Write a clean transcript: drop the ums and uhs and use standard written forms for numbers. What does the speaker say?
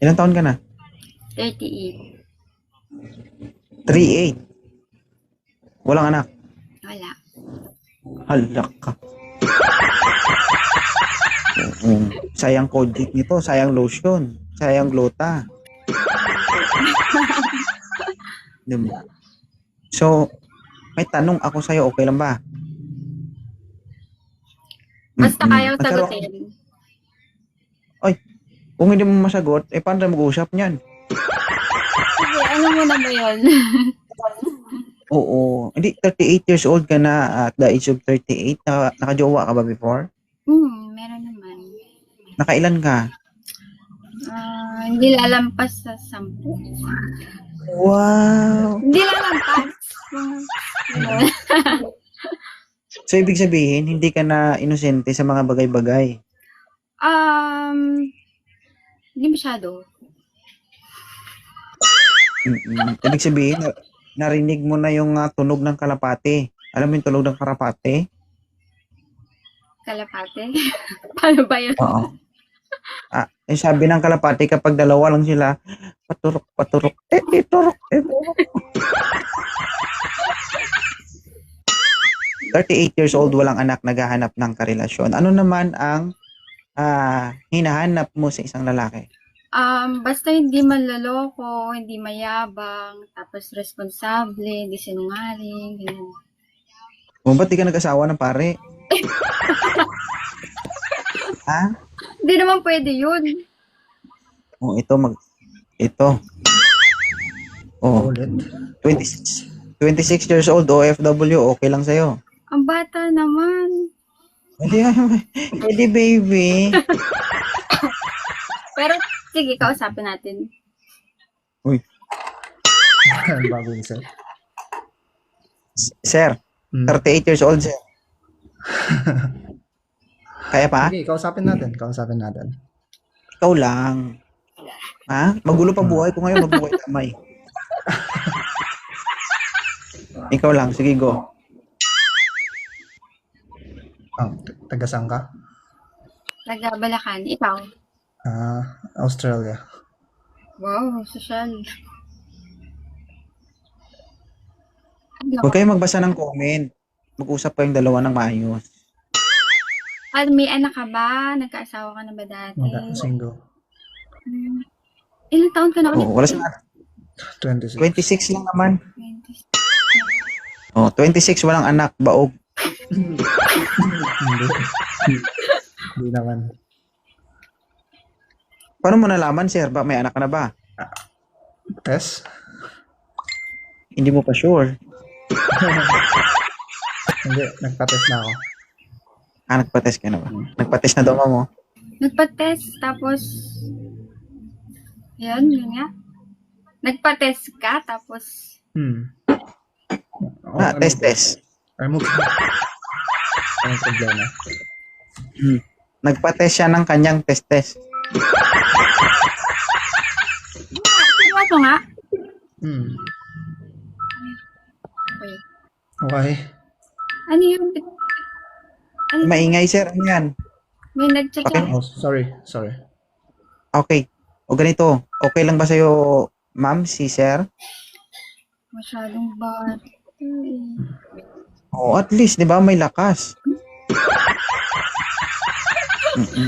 Ilang taon ka na? 38. 38. Walang anak. Wala. Halak ka. Sayang Kojic nito, sayang lotion, sayang glota. Diba? So, may tanong ako sa'yo, okay lang ba? Basta kayang Nagkaroon- sagutin. Kung hindi mo masagot, paano tayo mag-uusap niyan? Sige, ano muna ba yun? Oo. Hindi, 38 years old ka na at the age of 38. Nakajowa ka ba before? Meron naman. Nakailan ka? Hindi lalampas sa 10. Wow! Hindi lalampas. Ganun. So, ibig sabihin, hindi ka na inosente sa mga bagay-bagay. Hindi masyado. Ibig sabihin, narinig mo na yung tunog ng kalapate. Alam mo yung tunog ng kalapate? Kalapate? Paano ba yun? Oo. Sabi ng kalapate, kapag dalawa lang sila, paturok, paturok, turok, turok. 38 years old, walang anak, naghahanap ng karelasyon. Ano naman ang hinahanap mo sa isang lalaki? Basta hindi manloloko, hindi mayabang, tapos responsable, hindi sinungaling, ganyan. O, ba't di ka nag-asawa ng pare? Ha? Hindi naman pwede yun. O, ito. O, Ulit. 26 years old, OFW, okay lang sa'yo. Ang bata naman. Pwede baby. Pero, sige, kausapin natin. Ang bago yun, sir. Sir, 38 years old, sir. Kaya pa? Sige, kausapin natin. Kausapin natin. Ikaw lang. Ha? Magulo pa buhay ko ngayon, mabuhay tamay. Ikaw lang, sige go. Taga saan ka? Taga Balacan. Ikaw? Australia. Wow, social. Huwag kayong magbasa ng comment. Mag-usap kayong dalawa ng maayos. May anak ka ba? Nagkaasawa ka na ba dati? Single. Ilang taon ka na ulit? Wala sa 26. 26 lang naman. 20. 26, walang anak, baog. Hindi naman. Paano mo nalaman, sir? Ba, may anak ka na ba? Test? Hindi mo pa sure. Hindi, nagpa-test na ako. Nagpa-test ka na ba? Nagpa-test na daw mo. Nagpa-test, tapos, yun nga. Nagpa-test ka, tapos, Test. Remove. Anong problema? Nagpa-test siya ng kanyang test. Tingnan mo nga. Okay. Okay. Ano yun? Ano, Maingay, sir. Ano yan? may nag-check Okay. yan. Oh, sorry. Okay. O ganito. Okay lang ba sa'yo, ma'am, si sir? Masyadong bad. At least, di ba, may lakas.